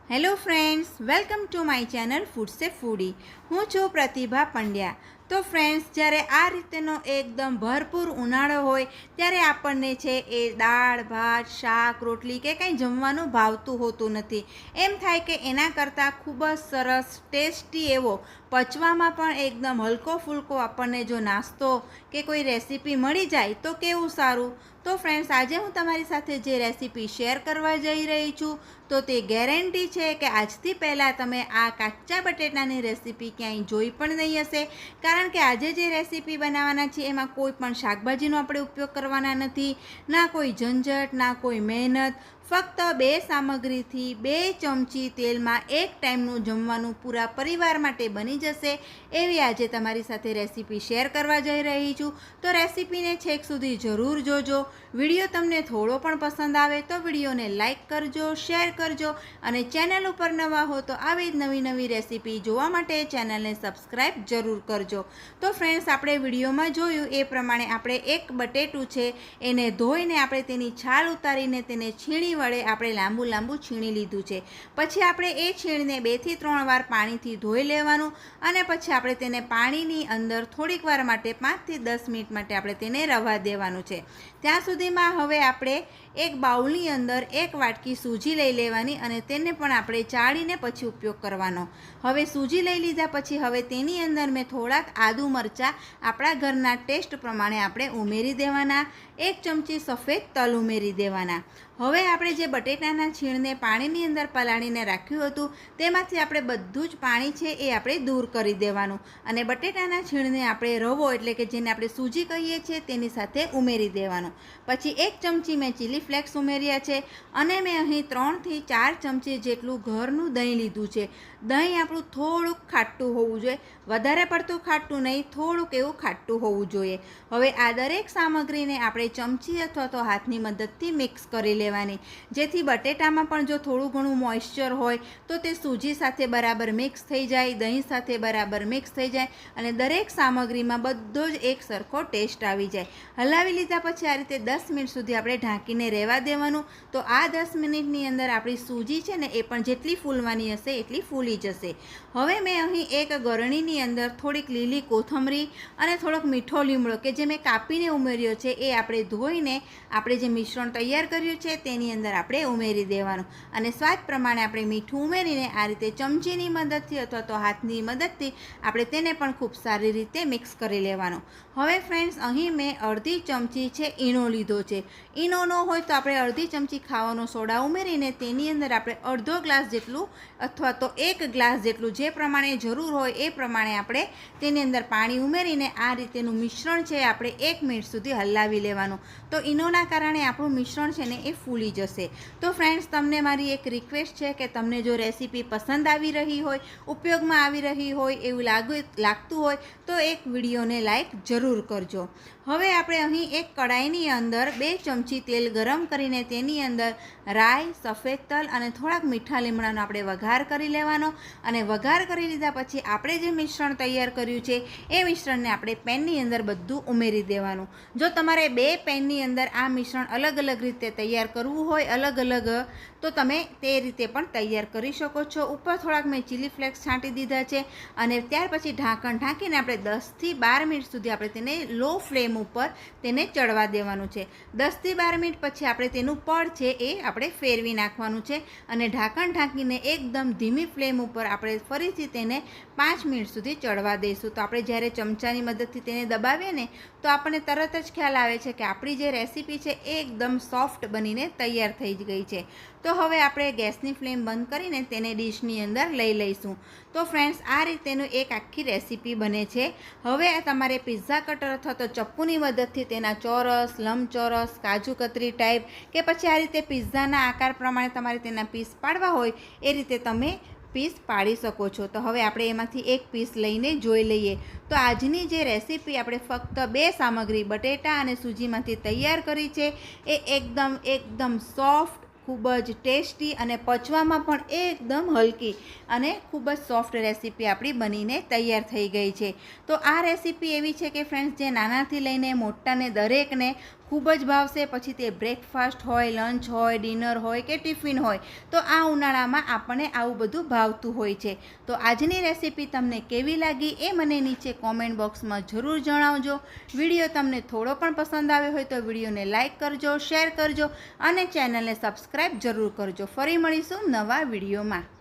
Hello friends, welcome to my channel food સે ફૂડી. હું છું પ્રતિભા પંડ્યા. તો ફ્રેન્ડ્સ, જ્યારે આ રીતેનો એકદમ ભરપૂર ઉનાળો હોય ત્યારે આપણને છે એ દાળ ભાત શાક રોટલી કે કંઈ જમવાનું ભાવતું હોતું નથી. એમ થાય કે એના કરતાં ખૂબ જ સરસ ટેસ્ટી એવો પચવામાં પણ એકદમ હલકો ફૂલકો આપણને જો નાસ્તો કે કોઈ રેસીપી મળી જાય તો કેવું સારું. તો ફ્રેન્ડ્સ, આજે હું તમારી સાથે જે રેસીપી શેર કરવા જઈ રહી છું તો તે ગેરંટી છે કે આજથી પહેલાં તમે આ કાચા બટેટાની રેસીપી ક્યાંય જોઈ પણ નહીં હશે. કારણ કે આજે જે રેસીપી બનાવવાના છે એમાં કોઈ પણ શાકભાજીનો આપણે ઉપયોગ કરવાના નથી, ના કોઈ ઝંઝટ, ના કોઈ મહેનત. ફક્ત 2 સામગ્રીથી 2 ચમચી તેલમાં એક ટાઈમનું જમવાનું પૂરા પરિવાર માટે બની જશે એવી આજે તમારી સાથે રેસીપી શેર કરવા જઈ રહી છું. તો રેસીપીને છેક સુધી જરૂર જોજો. વિડીયો તમને થોડો પણ પસંદ આવે તો વિડીયોને લાઇક કરજો, શેર કરજો અને ચેનલ ઉપર નવા હો તો આવી જ નવી નવી રેસીપી જોવા માટે ચેનલને સબસ્ક્રાઈબ જરૂર કરજો. તો ફ્રેન્ડ્સ, આપણે વિડીયોમાં જોયું એ પ્રમાણે આપણે એક બટેટું છે એને ધોઈને આપણે તેની છાલ ઉતારીને તેને છીણી વડે આપણે લાંબુ છીણી લીધું છે. પછી આપણે એ છીણને 2 થી 3 વાર પાણીથી ધોઈ લેવાનું અને પછી આપણે તેને પાણીની અંદર થોડીક વાર માટે 5 થી 10 મિનિટ માટે આપણે તેને રવા દેવાનું છે. ત્યાં સુધીમાં હવે આપણે એક બાઉલની અંદર 1 વાટકી સૂજી લઈ લેવાની અને તેને પણ આપણે ચાળીને પછી ઉપયોગ કરવાનો. હવે સૂજી લઈ લીધા પછી હવે તેની અંદર મેં થોડાક આદુ મરચાં આપણા ઘરના ટેસ્ટ પ્રમાણે આપણે ઉમેરી દેવાના. 1 ચમચી સફેદ તલ ઉમેરી દેવાના. હવે આપણે જે બટેટાના છીણને પાણીની અંદર પલાળીને રાખ્યું હતું તેમાંથી આપણે બધું જ પાણી છે એ આપણે દૂર કરી દેવાનું અને બટેટાના છીણને આપણે રવો એટલે કે જેને આપણે સૂજી કહીએ છીએ તેની સાથે ઉમેરી દેવાનું. પછી 1 ચમચી મેં ચીલી ફ્લેક્સ ઉમેર્યા છે અને મેં અહીં 3 થી 4 ચમચી જેટલું ઘરનું દહીં લીધું છે. દહીં આપણું થોડુંક ખાટું હોવું જોઈએ, વધારે પડતું ખાટું નહીં, થોડુંક એવું ખાટું હોવું જોઈએ. હવે આ દરેક સામગ્રીને આપણે ચમચી અથવા તો હાથની મદદથી મિક્સ કરી લેવાની, જેથી બટેટામાં પણ જો થોડું ઘણું મોઇશ્ચર હોય તો તે સૂજી સાથે બરાબર મિક્સ થઈ જાય, દહીં સાથે બરાબર મિક્સ થઈ જાય અને દરેક સામગ્રીમાં બધો જ એક સરખો ટેસ્ટ આવી જાય. હલાવી લીધા પછી આ રીતે 10 મિનિટ સુધી આપણે ઢાંકીને રહેવા દેવાનું. તો આ 10 મિનિટની અંદર આપણી સૂજી છે ને એ પણ જેટલી ફૂલવાની હશે એટલી ફૂલી જશે. હવે મેં અહીં એક ગરણીની અંદર થોડીક લીલી કોથમરી અને થોડોક મીઠો લીમડો કે જે મેં કાપીને ઉમેર્યો છે એ આપણે ધોઈને આપણે જે મિશ્રણ તૈયાર કર્યું છે તેની અંદર આપણે ઉમેરી દેવાનું અને સ્વાદ પ્રમાણે આપણે મીઠું ઉમેરીને આ રીતે ચમચીની મદદથી અથવા તો હાથની મદદથી આપણે તેને પણ ખૂબ સારી રીતે મિક્સ કરી લેવાનું. હવે ફ્રેન્ડ્સ, અહીં મેં અડધી ચમચી છે ઈનો લીધો છે. ઈનો ન હોય તો આપણે અડધી ચમચી ખાવાનો સોડા ઉમેરીને તેની અંદર આપણે અડધો ગ્લાસ જેટલું અથવા તો 1 ગ્લાસ જેટલું જે પ્રમાણે જરૂર હોય એ પ્રમાણે આપણે તેની અંદર પાણી ઉમેરીને આ રીતેનું મિશ્રણ છે આપણે 1 મિનિટ સુધી હલાવી લેવાનું. તો ઈનોના કારણે આપણું મિશ્રણ છે ને એ ફૂલી જશે. તો ફ્રેન્ડ્સ, તમને મારી એક રિક્વેસ્ટ છે કે તમને જો રેસીપી પસંદ આવી રહી હોય, ઉપયોગમાં આવી રહી હોય એવું લાગતું હોય તો એક વિડીયોને લાઈક જરૂર કરજો. હવે આપણે અહીં એક કડાઈની અંદર 2 ચમચી તેલ ગરમ કરીને તેની અંદર રાઈ, સફેદ તલ અને થોડાક મીઠા લીમડાનો આપણે વઘાર કરી લેવાનો અને વઘાર કરી લીધા પછી આપણે જે મિશ્રણ તૈયાર કર્યું છે એ મિશ્રણને આપણે પેનની અંદર બધું ઉમેરી દેવાનું. જો તમારે 2 પેનની અંદર આ મિશ્રણ અલગ અલગ રીતે તૈયાર કરવું હોય, અલગ અલગ, તો તમે તે રીતે પણ તૈયાર કરી શકો છો. ઉપર થોડાક મેં ચીલી ફ્લેક્સ છાંટી દીધા છે અને ત્યાર પછી ઢાંકણ ઢાંકીને આપણે 10 થી 12 મિનિટ સુધી આપણે તેને લો ફ્લેમ ઉપર તેને ચડવા દેવાનું છે. 10 થી 12 મિનિટ પછી આપણે તેનું પડ છે એ આપણે ફેરવી નાખવાનું છે અને ઢાંકણ ઢાંકીને એકદમ ધીમી ફ્લેમ ઉપર આપણે ફરીથી તેને 5 મિનિટ સુધી ચડવા દઈશું. તો આપણે જ્યારે ચમચાની મદદથી તેને દબાવીએ ને તો આપણને તરત જ ખ્યાલ આવે છે કે આપણી જે રેસીપી છે એ એકદમ સોફ્ટ બનીને તૈયાર થઈ ગઈ છે. તો હવે આપણે ગેસની ફ્લેમ બંધ કરીને તેને ડીશની અંદર લઈ લઈશું. તો ફ્રેન્ડ્સ, આ રીતેનું એક આખી રેસીપી બને છે. હવે તમારે પિઝા કટર અથવા તો ચપ્પુની મદદથી તેના ચોરસ, લંબચોરસ, કાજુ કતરી ટાઈપ કે પછી આ રીતે પિઝાના આકાર પ્રમાણે તમારે તેના પીસ પાડવા હોય એ રીતે તમે પીસ પાડી શકો છો. તો હવે આપણે એમાંથી એક પીસ લઈને જોઈ લઈએ. તો આજની જે રેસીપી આપણે ફક્ત 2 સામગ્રી બટેટા અને સૂજીમાંથી તૈયાર કરી છે એ એકદમ સોફ્ટ, ખૂબ જ ટેસ્ટી અને પચવામાં પણ એકદમ હલકી અને ખૂબ જ સોફ્ટ રેસીપી આપણી બનીને તૈયાર થઈ ગઈ છે. તો આ રેસીપી એવી છે કે ફ્રેન્ડ્સ, જે નાનાથી લઈને મોટાને દરેકને ખૂબ જ ભાવશે. પછી તે બ્રેકફાસ્ટ હોય, લંચ હોય, ડિનર હોય કે ટિફિન હોય, તો આ ઉનાળામાં આપણને આવું બધું ભાવતું હોય છે. તો આજની રેસીપી તમને કેવી લાગી એ મને નીચે કોમેન્ટ બોક્સમાં જરૂર જણાવજો. વિડીયો તમને થોડો પણ પસંદ આવ્યો હોય તો વિડીયોને લાઇક કરજો, શેર કરજો અને ચેનલને સબસ્ક્રાઈબ જરૂર કરજો. ફરી મળીશું નવા વિડીયોમાં.